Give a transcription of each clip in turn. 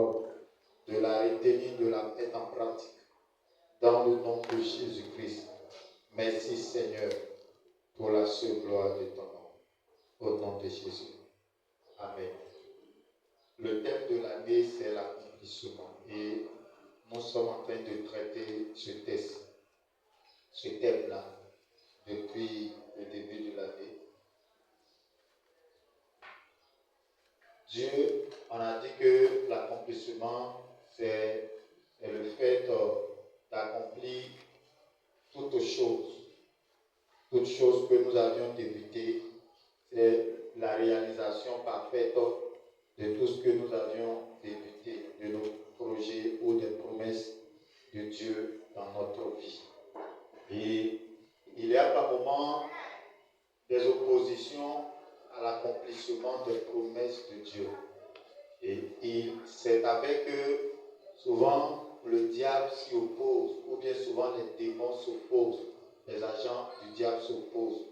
parole, de la retenir, de la mettre en pratique. Dans le nom de Jésus-Christ. Merci Seigneur pour la seule gloire de ton nom. Au nom de Jésus. Amen. Le thème de l'année, c'est l'accomplissement. Et nous sommes en train de traiter ce thème-là, depuis le début de l'année. Dieu, on a dit que l'accomplissement, c'est le fait d'accomplir toutes choses que nous avions débutées. C'est la réalisation parfaite de tout ce que nous avions débuté, de nos projets ou des promesses de Dieu dans notre vie. Et il y a par moments des oppositions à l'accomplissement des promesses de Dieu. Et c'est avec eux, souvent, le diable s'y oppose, ou bien souvent les démons s'opposent, les agents du diable s'opposent.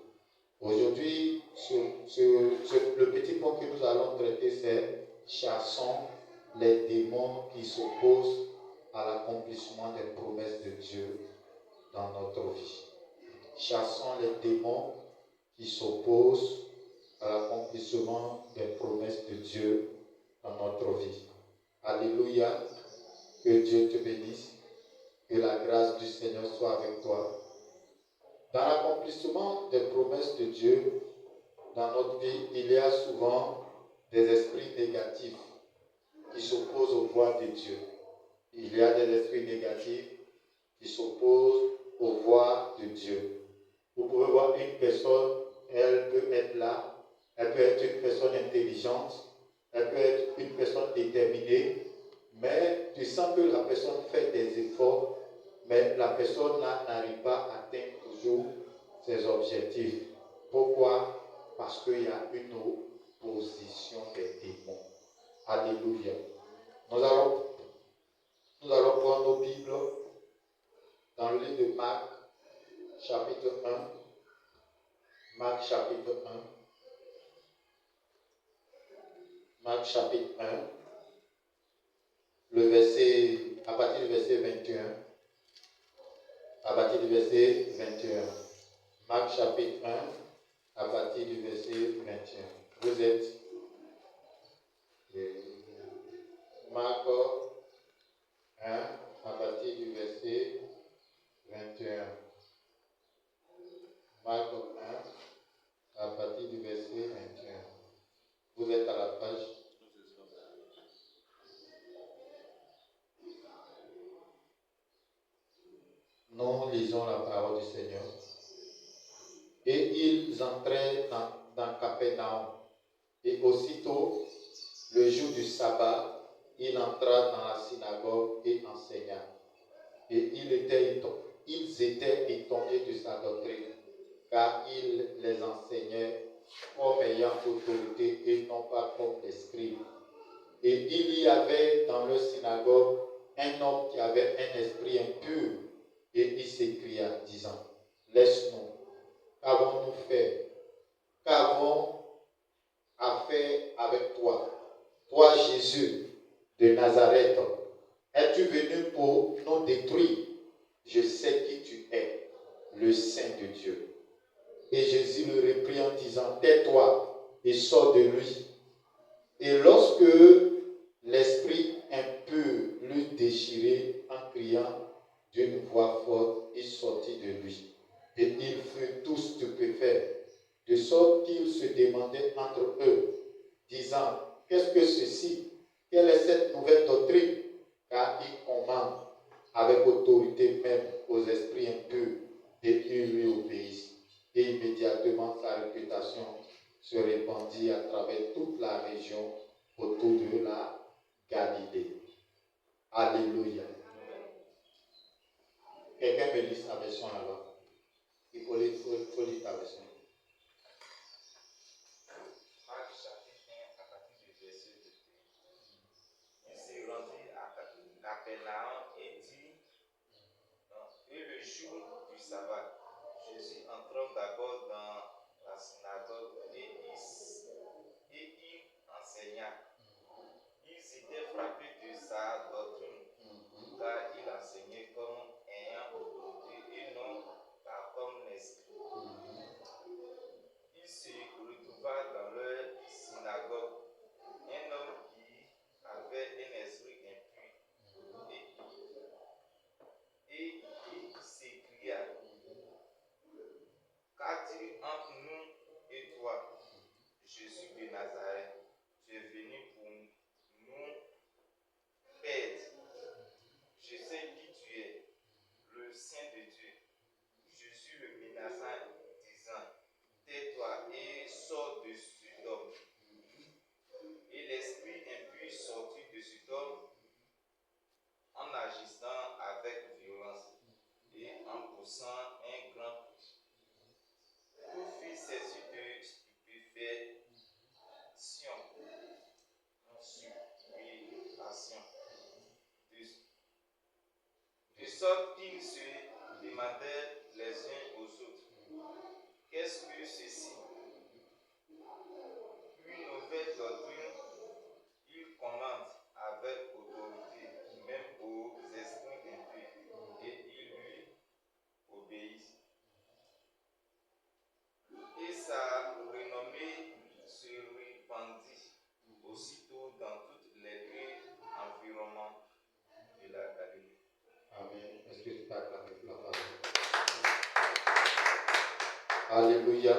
Aujourd'hui, le petit point que nous allons traiter, c'est chassons les démons qui s'opposent à l'accomplissement des promesses de Dieu dans notre vie. Chassons les démons qui s'opposent à l'accomplissement des promesses de Dieu dans notre vie. Alléluia. Que Dieu te bénisse. Que la grâce du Seigneur soit avec toi. Dans l'accomplissement des promesses de Dieu dans notre vie, il y a souvent des esprits négatifs qui s'opposent aux voies de Dieu. Il y a des esprits négatifs qui s'opposent aux voies de Dieu. Vous pouvez voir une personne, elle peut être là, elle peut être une personne intelligente, elle peut être une personne déterminée, mais tu sens que la personne fait des efforts, mais la personne n'arrive pas à atteindre toujours ses objectifs. Pourquoi? Parce qu'il y a une opposition des démons. Alléluia. Nous allons prendre nos Bibles dans le livre de Marc, chapitre 1. Marc, chapitre 1. Marc, chapitre 1. À partir du verset 21. À partir du verset 21. Marc, chapitre 1. À partir du verset 21. Vous êtes Marc 1, à partir du verset 21. Marc 1, à partir du verset 21. Vous êtes à la page. Nous lisons la parole du Seigneur. Et ils entraient dans Capernaum. Et aussitôt, le jour du sabbat, il entra dans la synagogue et enseigna. Et ils étaient étonnés de sa doctrine, car il les enseignait comme ayant autorité et non pas comme des scribes. Et il y avait dans leur synagogue un homme qui avait un esprit impur, et il s'écria, disant, laisse-nous, qu'avons-nous fait? Qu'avons à faire avec toi? Toi, Jésus de Nazareth, es-tu venu pour nous détruire? Je sais qui tu es, le Saint de Dieu. Et Jésus le reprit en disant, tais-toi et sors de lui. Et lorsque l'esprit impur l'eut déchiré en criant d'une voix forte, il sortit de lui. Et ils furent tous stupéfaits, de sorte qu'ils se demandaient entre eux, disant, qu'est-ce que ceci? Quelle est cette nouvelle doctrine? Car il commande avec autorité même aux esprits impurs et ils lui obéissent. Et immédiatement sa réputation se répandit à travers toute la région autour de la Galilée. Alléluia. Quelqu'un me lit sa version là-bas. Il faut lire ta version. Et le jour du sabbat, Jésus entrant d'abord dans la synagogue et il enseigna. Ils étaient frappés de sorte qu'ils se demandaient les uns aux autres, qu'est-ce que ceci? Une nouvelle doctrine, il commande avec autorité, même aux esprits impurs, et ils lui obéissent. Et sa renommée se répandit aussitôt dans toutes les villes environnantes de la Galilée. Amen. Est-ce que tu peux acclamer la parole? Alléluia.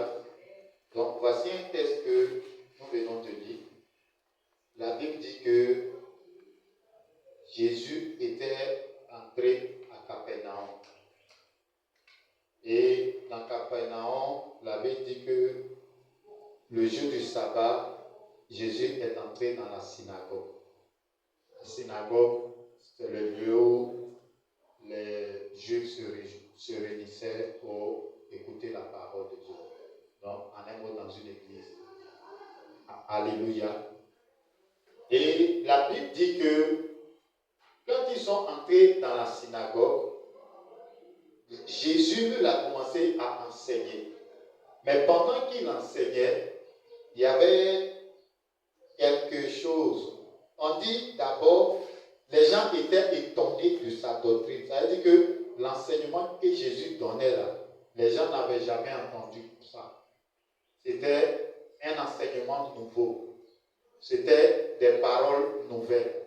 Donc voici un texte que nous venons de lire. La Bible dit que Jésus était entré à Capernaum. Et dans Capernaum, la Bible dit que le jour du sabbat, Jésus est entré dans la synagogue. La synagogue, c'est le lieu où les Juifs se réunissaient pour écouter la parole de Dieu. Donc, en un mot, dans une église. Alléluia. Et la Bible dit que quand ils sont entrés dans la synagogue, Jésus a commencé à enseigner. Mais pendant qu'il enseignait, il y avait quelque chose. On dit d'abord, les gens étaient étonnés de sa doctrine. Ça veut dire que l'enseignement que Jésus donnait là, les gens n'avaient jamais entendu ça. C'était un enseignement nouveau. C'était des paroles nouvelles.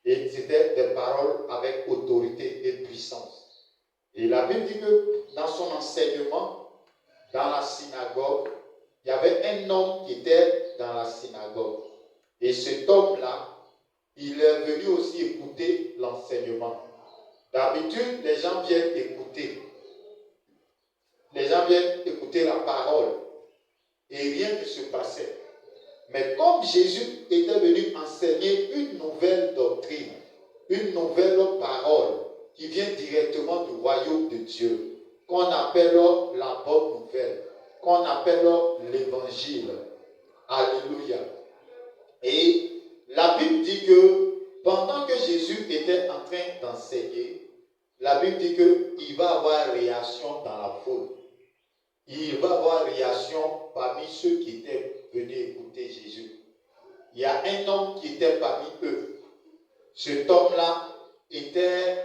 Et c'était des paroles avec autorité et puissance. Et la Bible dit que dans son enseignement, dans la synagogue, il y avait un homme qui était dans la synagogue. Et cet homme-là, il est venu aussi écouter l'enseignement. D'habitude, les gens viennent écouter. Les gens viennent écouter la parole. Et rien ne se passait. Mais comme Jésus était venu enseigner une nouvelle doctrine, une nouvelle parole qui vient directement du royaume de Dieu, qu'on appelle la bonne nouvelle, qu'on appelle l'évangile. Alléluia. Et la Bible dit que pendant que Jésus était en train d'enseigner, la Bible dit qu'il va avoir réaction dans la foule. Il va avoir réaction parmi ceux qui étaient venus écouter Jésus. Il y a un homme qui était parmi eux. Cet homme-là était,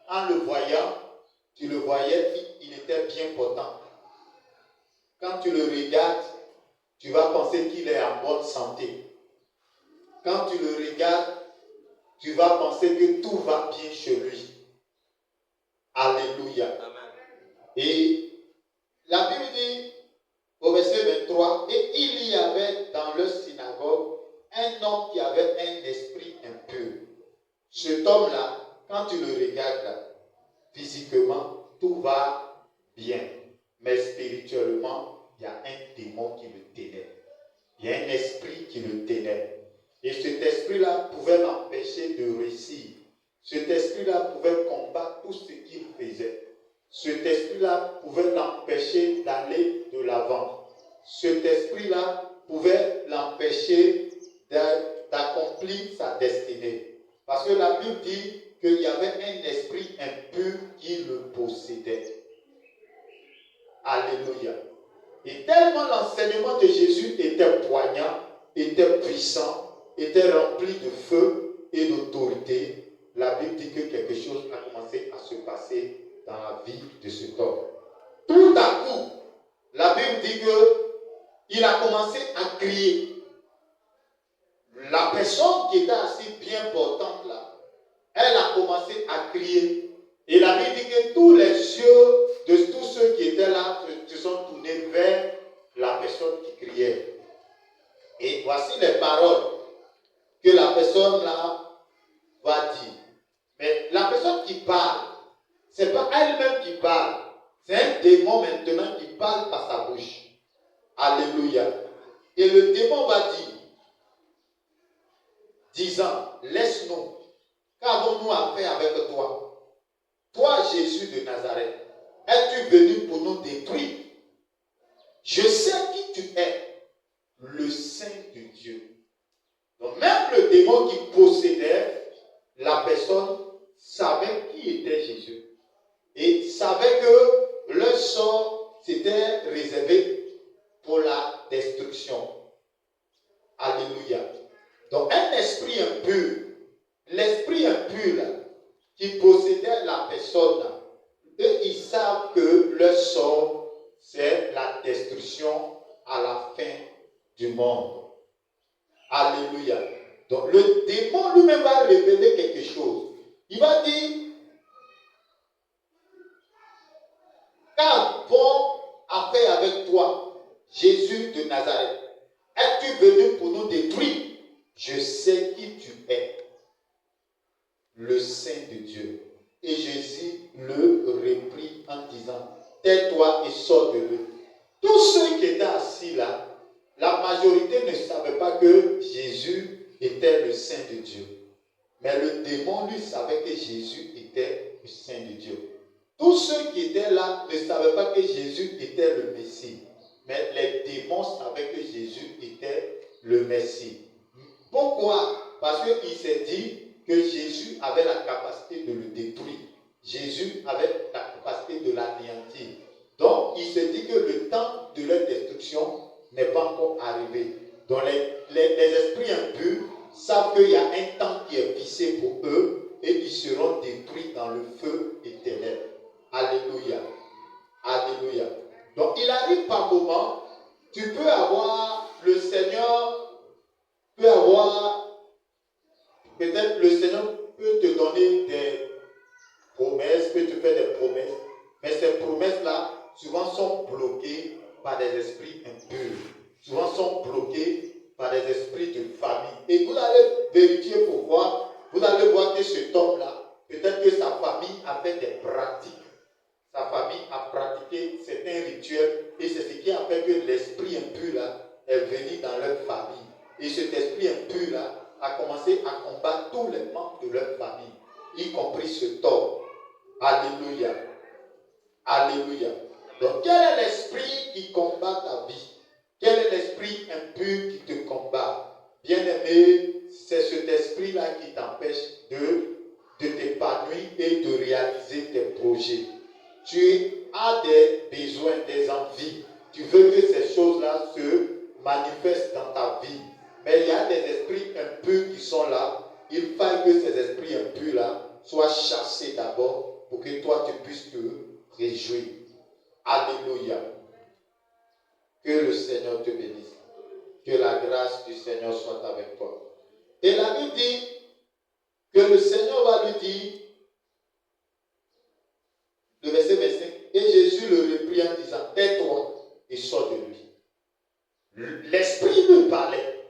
en le voyant, tu le voyais, il était bien portant. Quand tu le regardes, tu vas penser qu'il est en bonne santé. Quand tu le regardes, tu vas penser que tout va bien chez lui. Alléluia. Amen. Et la Bible dit au verset 23, et il y avait dans leur synagogue un homme qui avait un esprit impur. Cet homme-là, quand tu le regardes là, physiquement, tout va bien. Mais spirituellement, il y a un démon qui le tenait. Il y a un esprit qui le tenait. Et cet esprit-là pouvait l'empêcher de réussir. Cet esprit-là pouvait combattre tout ce qu'il faisait. Cet esprit-là pouvait l'empêcher d'aller de l'avant. Cet esprit-là pouvait l'empêcher d'accomplir sa destinée. Parce que la Bible dit qu'il y avait un esprit impur qui le possédait. Alléluia. Et tellement l'enseignement de Jésus était poignant, était puissant, était rempli de feu et d'autorité, la Bible dit que quelque chose a commencé à se passer dans la vie de cet homme. Tout à coup, la Bible dit qu'il a commencé à crier. La personne qui était assez bien portante là, elle a commencé à crier. Et la Bible dit que tous les yeux de tous ceux qui étaient là se sont tournés vers la personne qui criait. Et voici les paroles que la personne là va dire. Mais la personne qui parle, ce n'est pas elle-même qui parle. C'est un démon maintenant qui parle par sa bouche. Alléluia. Et le démon va dire, disant, laisse-nous, qu'avons-nous à faire avec toi? Toi, Jésus de Nazareth, es-tu venu pour nous détruire? Je sais qui tu es, le Saint de Dieu. Donc même le démon qui possédait la personne savaient qui était Jésus et savaient que leur sort s'était réservé pour la destruction. Alléluia. Donc un esprit impur, l'esprit impur là, qui possédait la personne, là, eux ils savent que leur sort c'est la destruction à la fin du monde. Alléluia. Donc le démon lui-même va révéler quelque chose. Il va dire, qu'avons à faire avec toi, Jésus de Nazareth? Es-tu venu pour nous détruire? Je sais qui tu es, le Saint de Dieu. Et Jésus le reprit en disant, tais-toi et sors de lui. Tous ceux qui étaient assis là, la majorité ne savait pas que Jésus était le Saint de Dieu. Mais le démon, lui, savait que Jésus était le Saint de Dieu. Tous ceux qui étaient là ne savaient pas que Jésus était le Messie. Mais les démons savaient que Jésus était le Messie. Pourquoi? Parce qu'il s'est dit que Jésus avait la capacité de le détruire. Jésus avait la capacité de l'anéantir. Donc, il s'est dit que le temps de leur destruction n'est pas encore arrivé. Donc, les esprits impurs savent qu'il y a un temps qui est fixé pour eux et ils seront détruits dans le feu éternel. Alléluia. Alléluia. Donc, il arrive par moment, tu peux avoir, le Seigneur peut avoir, peut-être le Seigneur peut te donner des promesses, peut te faire des promesses, mais ces promesses-là, souvent sont bloquées par des esprits impurs, souvent sont bloquées par des esprits de famille. Et vous allez vérifier pour voir, vous allez voir que cet homme-là, peut-être que sa famille a fait des pratiques. Sa famille a pratiqué certains rituels et c'est ce qui a fait que l'esprit impur là est venu dans leur famille. Et cet esprit impur là a commencé à combattre tous les membres de leur famille, y compris cet homme. Alléluia. Alléluia. Donc quel est l'esprit qui combat ta vie? Quel est l'esprit impur qui te combat? Bien-aimé, c'est cet esprit-là qui t'empêche de t'épanouir et de réaliser tes projets. Tu as des besoins, des envies. Tu veux que ces choses-là se manifestent dans ta vie. Mais il y a des esprits impurs qui sont là. Il faut que ces esprits impurs-là soient chassés d'abord pour que toi tu puisses te réjouir. Alléluia. Que le Seigneur te bénisse. Que la grâce du Seigneur soit avec toi. Et la Bible dit que le Seigneur va lui dire, le verset 25, et Jésus le reprit en disant, tais-toi et sors de lui. L'esprit lui parlait,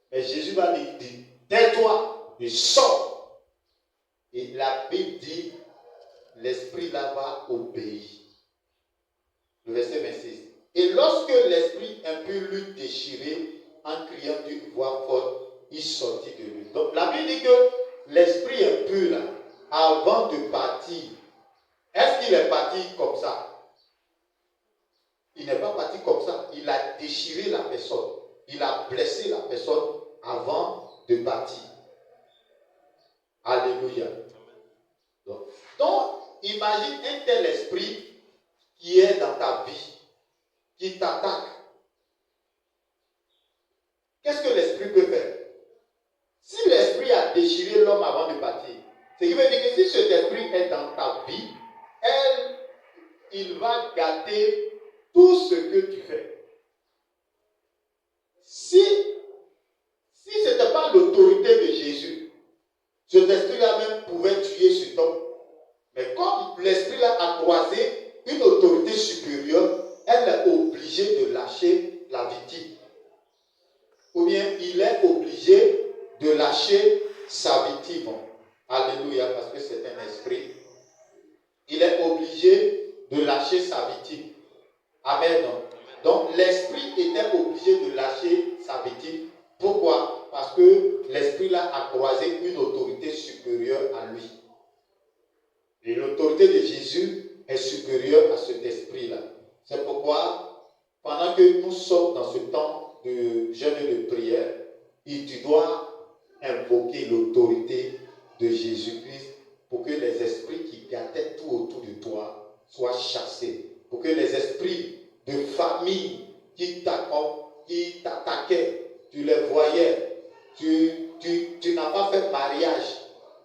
mais Jésus va lui dire, tais-toi et sors. Et la Bible dit, l'esprit là va obéir. Le verset 26. Et lorsque l'esprit impur l'eut déchiré en criant d'une voix forte, il sortit de lui. Donc la Bible dit que l'esprit impur là, avant de partir, est-ce qu'il est parti comme ça? Il n'est pas parti comme ça. Il a déchiré la personne. Il a blessé la personne avant de partir. Alléluia. Donc, imagine un tel esprit qui est dans ta vie, qui t'attaque. Qu'est-ce que l'esprit peut faire? Si l'esprit a déchiré l'homme avant de partir, ce qui veut dire que si cet esprit est dans ta vie, il va gâter tout ce que tu fais. Si ce n'était pas l'autorité de Jésus, cet esprit-là même pouvait tuer cet homme. Mais comme l'esprit-là a croisé une autorité supérieure, elle est obligée de lâcher la victime. Ou bien il est obligé de lâcher sa victime. Alléluia, parce que c'est un esprit. Il est obligé de lâcher sa victime. Amen. Donc l'esprit était obligé de lâcher sa victime. Pourquoi? Parce que l'esprit là a croisé une autorité supérieure à lui. Et l'autorité de Jésus est supérieure à cet esprit-là. C'est pourquoi, pendant que nous sommes dans ce temps de jeûne et de prière, tu dois invoquer l'autorité de Jésus-Christ pour que les mariage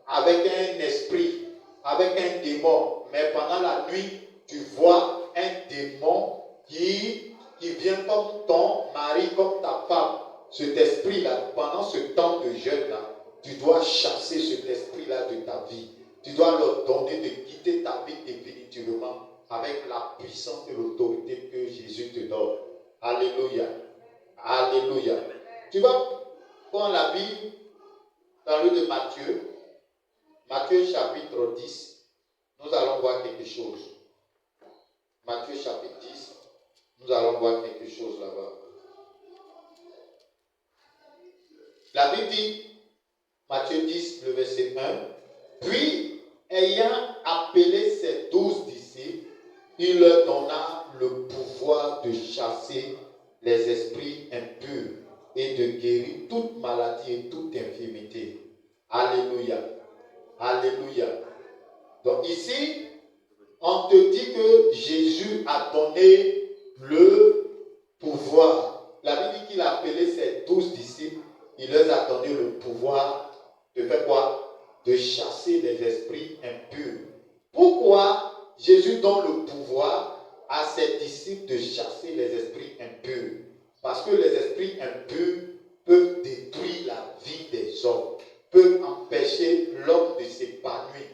avec un esprit, avec un démon, mais pendant la nuit, tu vois un démon qui vient comme ton mari, comme ta femme. Cet esprit-là, pendant ce temps de jeûne-là, tu dois chasser cet esprit-là de ta vie. Tu dois leur donner de quitter ta vie définitivement avec la puissance et l'autorité que Jésus te donne. Alléluia. Alléluia. Tu vas prendre la Bible dans le livre de Matthieu. Matthieu chapitre 10. Nous allons voir quelque chose. Matthieu chapitre 10. Nous allons voir quelque chose là-bas. La Bible dit, Matthieu 10, le verset 1, puis, ayant appelé ses 12 disciples, il leur donna le pouvoir de chasser les esprits impurs et de guérir toute maladie et toute infirmité. Alléluia. Alléluia. Donc ici, on te dit que Jésus a donné le pouvoir. La Bible dit qu'il a appelé ses 12 disciples. Il leur a donné le pouvoir de faire quoi? De chasser les esprits impurs. Pourquoi Jésus donne le pouvoir à ses disciples de chasser les esprits impurs? Parce que les esprits impurs peuvent détruire la vie des hommes, peuvent empêcher l'homme de s'épanouir.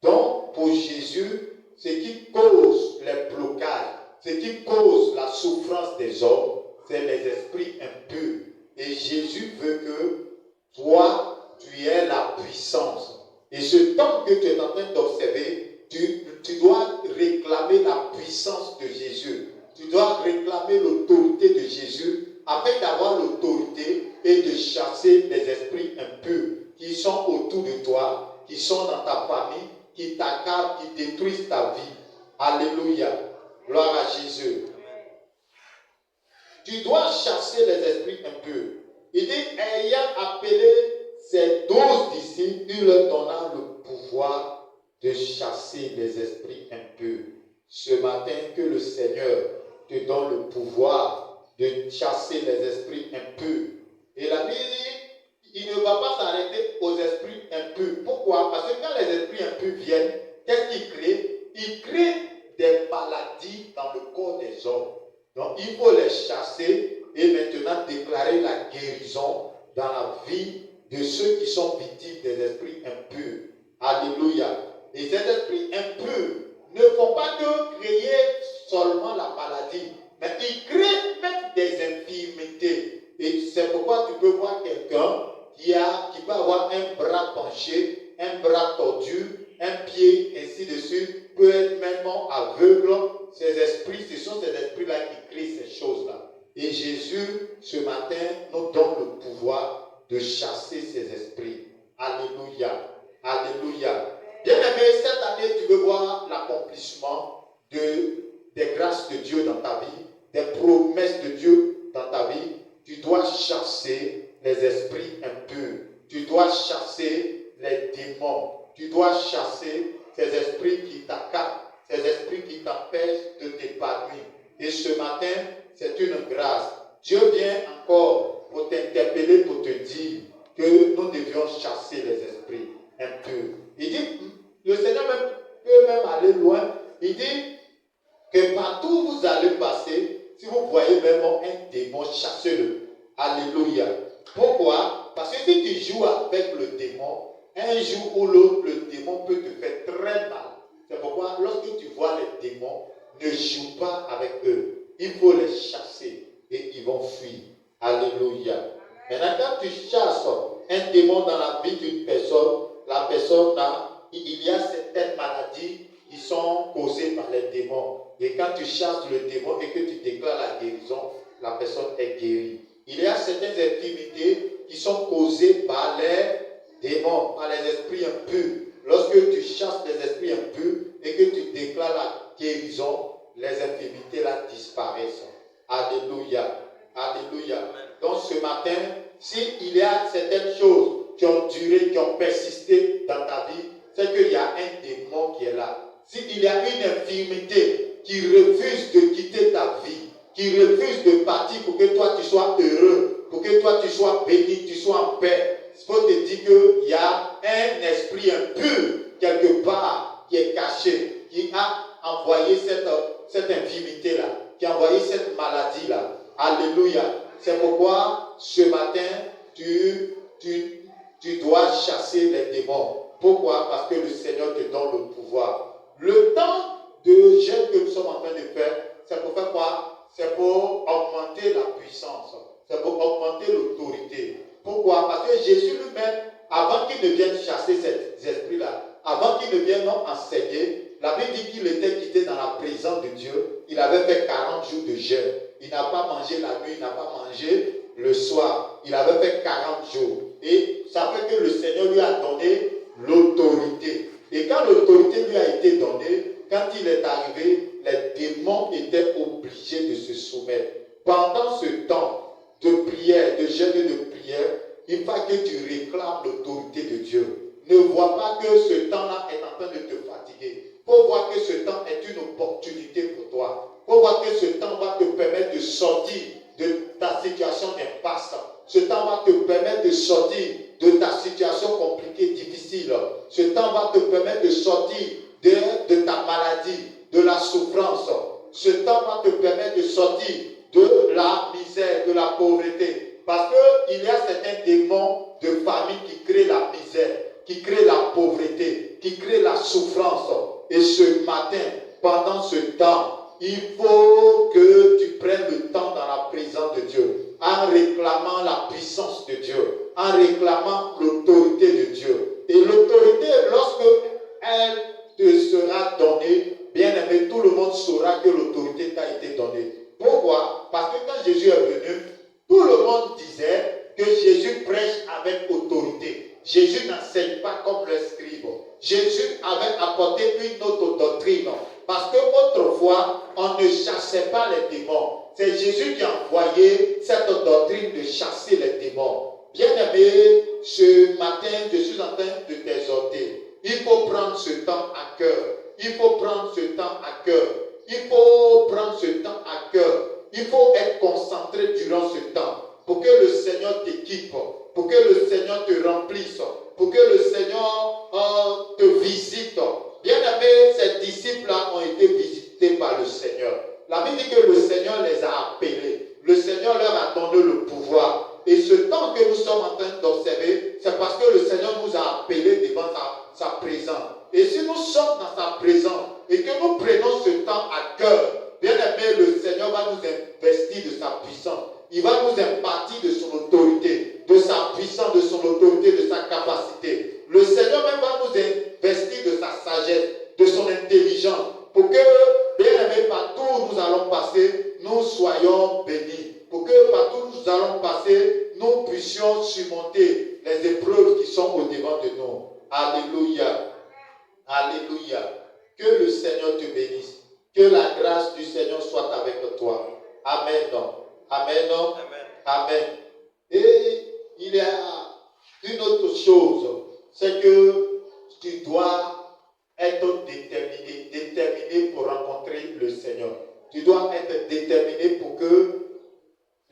Donc, pour Jésus, ce qui cause les blocages, ce qui cause la souffrance des hommes, c'est les esprits impurs. Et Jésus veut que toi, tu aies la puissance. Et ce temps que tu es en train d'observer, tu dois réclamer la puissance de Jésus. Tu dois réclamer l'autorité de Jésus afin d'avoir l'autorité et de chasser les esprits impurs qui sont autour de toi, qui sont dans ta famille, qui t'accablent, qui détruisent ta vie. Alléluia. Gloire à Jésus. Tu dois chasser les esprits impurs. Il dit, ayant appelé ses 12 disciples, il leur donna le pouvoir de chasser les esprits impurs. Ce matin, que le Seigneur te donne le pouvoir de chasser les esprits impurs. Et la Bible dit, il ne va pas s'arrêter aux esprits impurs. Pourquoi? Parce que quand les esprits impurs viennent, qu'est-ce qu'ils créent? Ils créent des maladies dans le corps des hommes. Donc, il faut les chasser et maintenant déclarer la guérison dans la vie de ceux qui sont victimes des esprits impurs. Alléluia. Et ces esprits impurs ne font pas que créer seulement la maladie, mais ils créent même des infirmités. Et c'est pourquoi tu peux voir quelqu'un qui peut avoir un bras penché, un bras tordu, un pied, ainsi de suite, peut être même aveugle. Ces esprits, ce sont ces esprits-là qui créent ces choses-là. Et Jésus, ce matin, nous donne le pouvoir de chasser ces esprits. Alléluia. Alléluia. Bien aimé, cette année, tu veux voir l'accomplissement des grâces de Dieu dans ta vie, des promesses de Dieu dans ta vie. Tu dois chasser les esprits impurs. Tu dois chasser les démons. Tu dois chasser ces esprits qui t'accablent, ces esprits qui t'empêchent de t'épanouir. Et ce matin, c'est une grâce. Dieu vient encore pour t'interpeller, pour te dire que nous devions chasser les esprits impurs. Il dit, le Seigneur peut même aller loin. Il dit que partout où vous allez passer, si vous voyez même un démon, chassez-le. Alléluia. Pourquoi? Parce que si tu joues avec le démon, un jour ou l'autre, le démon peut te faire très mal. C'est pourquoi lorsque tu vois les démons, ne joue pas avec eux. Il faut les chasser et ils vont fuir. Alléluia. Maintenant, quand tu chasses un démon dans la vie d'une personne, la personne il y a certaines maladies qui sont causées par les démons. Et quand tu chasses le démon et que tu déclares la guérison, la personne est guérie. Il y a certaines infirmités qui sont causées par les démons, par les esprits impurs. Lorsque tu chasses les esprits impurs et que tu déclares la guérison, les infirmités là disparaissent. Alléluia. Alléluia. Donc ce matin, s'il y a certaines choses qui ont duré, qui ont persisté dans ta vie, c'est qu'il y a un démon qui est là. S'il y a une infirmité qui refuse de quitter ta vie, qui refuse de partir pour que toi tu sois heureux, pour que toi tu sois béni, tu sois en paix, il faut te dire qu'il y a un esprit impur quelque part qui est caché, qui a envoyé cette infirmité-là, qui a envoyé cette maladie-là. Alléluia. C'est pourquoi ce matin, tu dois chasser les démons. Pourquoi? Parce que le Seigneur te donne le pouvoir. Le temps de jeûne que nous sommes en train de faire, c'est pour faire quoi? C'est pour augmenter la puissance. C'est pour augmenter l'autorité. Pourquoi? Parce que Jésus lui-même, avant qu'il ne vienne chasser ces esprits-là, avant qu'il ne vienne non enseigner, la Bible dit qu'il était quitté dans la présence de Dieu. Il avait fait 40 jours de jeûne. Il n'a pas mangé la nuit, il n'a pas mangé le soir. Il avait fait 40 jours. Et ça fait que le Seigneur lui a donné l'autorité. Et quand l'autorité lui a été donnée, quand il est arrivé, les démons étaient obligés de se soumettre. Pendant ce temps de prière, de jeûne et de prière, il faut que tu réclames l'autorité de Dieu. Ne vois pas que ce temps-là est en train de te fatiguer. Il faut voir que ce temps est une opportunité pour toi. Il faut voir que ce temps va te permettre de sortir de ta situation d'impasse. Ce temps va te permettre de sortir de ta situation compliquée, difficile. Ce temps va te permettre de sortir de ta maladie, de la souffrance. Ce temps va te permettre de sortir de la misère, de la pauvreté. Parce qu'il y a certains démons de famille qui créent la misère, qui créent la pauvreté, qui créent la souffrance. Et ce matin, pendant ce temps, il faut que tu prennes le temps dans la présence de Dieu, en réclamant la puissance de Dieu, en réclamant l'autorité de Dieu. Et l'autorité, lorsque elle te sera donnée, bien aimé, tout le monde saura que l'autorité t'a été donnée. Pourquoi? Parce que quand Jésus est venu, tout le monde disait que Jésus prêche avec autorité. Jésus n'enseigne pas comme le scribe. Jésus avait apporté une autre doctrine. Parce qu'autrefois, on ne chassait pas les démons. C'est Jésus qui a envoyé cette doctrine de chasser les démons. Bien-aimé, ce matin, je suis en train de t'exhorter. Il faut prendre ce temps à cœur. Il faut prendre ce temps à cœur. Il faut prendre ce temps à cœur. Il faut être concentré durant ce temps pour que le Seigneur t'équipe, pour que le Seigneur te remplisse, pour que le Seigneur te visite. Bien-aimés, ces disciples-là ont été visités par le Seigneur. La Bible dit que le Seigneur les a appelés. Le Seigneur leur a donné le pouvoir. Et ce temps que nous sommes en train d'observer, c'est parce que le Seigneur nous a appelés devant sa présence. Et si nous sommes dans sa présence et que nous prenons ce temps à cœur, bien aimé, le Seigneur va nous investir de sa puissance. Il va nous impartir de son autorité, de sa puissance, de son autorité, de sa capacité. Le Seigneur même va nous investir de sa sagesse, de son intelligence, pour que, bien aimé, partout où nous allons passer, nous soyons bénis. Pour que partout où nous allons passer, nous puissions surmonter les épreuves qui sont au-devant de nous. Alléluia. Alléluia. Que le Seigneur te bénisse. Que la grâce du Seigneur soit avec toi. Amen. Amen. Amen. Amen. Et il y a une autre chose, c'est que tu dois être déterminé pour rencontrer le Seigneur. Tu dois être déterminé pour que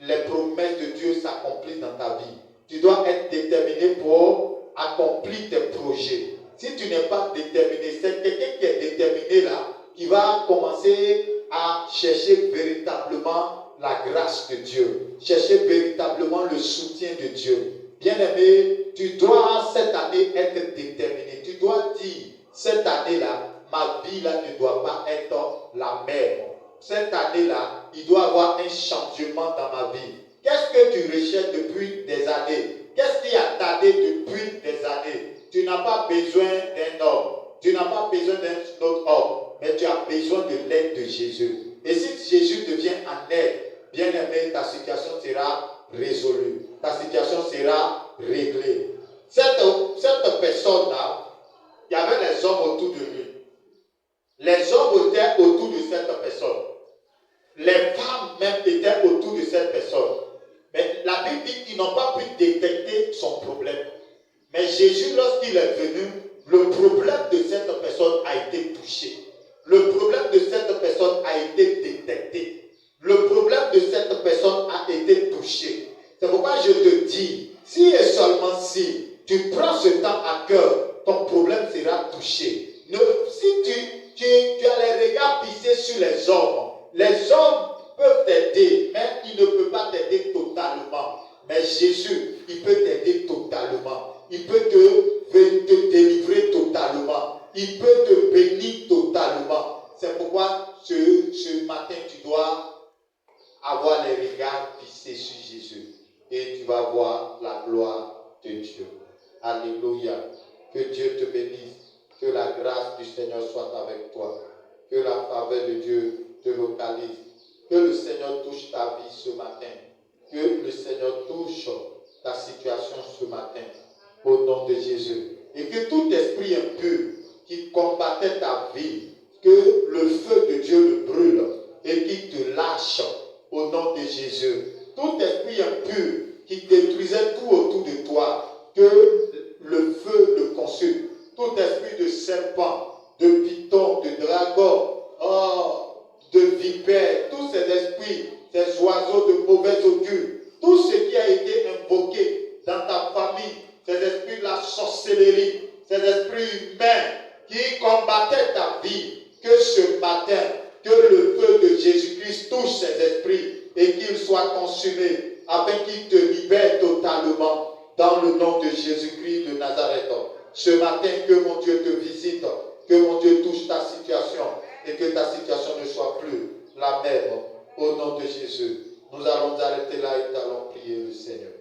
les promesses de Dieu s'accomplissent dans ta vie. Tu dois être déterminé pour accomplir tes projets. Si tu n'es pas déterminé, c'est quelqu'un qui est déterminé là, qui va commencer à chercher véritablement la grâce de Dieu, chercher véritablement le soutien de Dieu. Bien-aimé, tu dois cette année être déterminé. Tu dois dire, cette année-là, ma vie-là ne doit pas être la même. Cette année-là, il doit y avoir un changement dans ma vie. Qu'est-ce que tu recherches depuis des années? Qu'est-ce qui a tardé depuis des années? Tu n'as pas besoin d'un homme. Tu n'as pas besoin d'un autre homme. Mais tu as besoin de l'aide de Jésus. Et si Jésus te vient en aide, bien aimé, ta situation sera résolue. Ta situation sera réglée. Cette personne-là, il y avait les hommes autour de lui. Les hommes étaient autour de cette personne. Les femmes même étaient autour de cette personne. Mais la Bible dit qu'ils n'ont pas pu détecter son problème. Mais Jésus, lorsqu'il est venu, le problème de cette personne a été touché. Le problème de cette personne a été détecté. Le problème de cette personne a été touché. C'est pourquoi je te dis, Si et seulement si tu prends ce temps à cœur, ton problème sera touché. Si tu as les regards fixés sur les hommes peuvent t'aider, mais ils ne peuvent pas t'aider totalement. Mais Jésus, il peut t'aider totalement. Il peut te délivrer totalement. Il peut te bénir totalement. C'est pourquoi ce matin, tu dois avoir les regards fixés sur Jésus. Et tu vas voir la gloire de Dieu. Alléluia. Que Dieu te bénisse. Que la grâce du Seigneur soit avec toi. Que la faveur de Dieu te localise. Que le Seigneur touche ta vie ce matin. Que le Seigneur touche ta situation ce matin. Au nom de Jésus. Et que tout esprit impur qui combattait ta vie, que le feu de Dieu le brûle et qu'il te lâche au nom de Jésus. Tout esprit impur qui détruisait tout autour de toi, que le feu le consume. Tout esprit de serpent, de python, de dragon, de vipère, tous ces esprits, ces oiseaux de mauvais augure, tout ce qui a été invoqué dans ta famille, ces esprits de la sorcellerie, ces esprits humains qui combattaient ta vie, que ce matin, que le feu de Jésus-Christ touche ces esprits et qu'ils soient consumés afin qu'ils te libèrent totalement dans le nom de Jésus-Christ de Nazareth. Ce matin, que mon Dieu te visite, que mon Dieu touche ta situation et que ta situation ne soit plus la même. Au nom de Jésus, nous allons arrêter là et nous allons prier le Seigneur.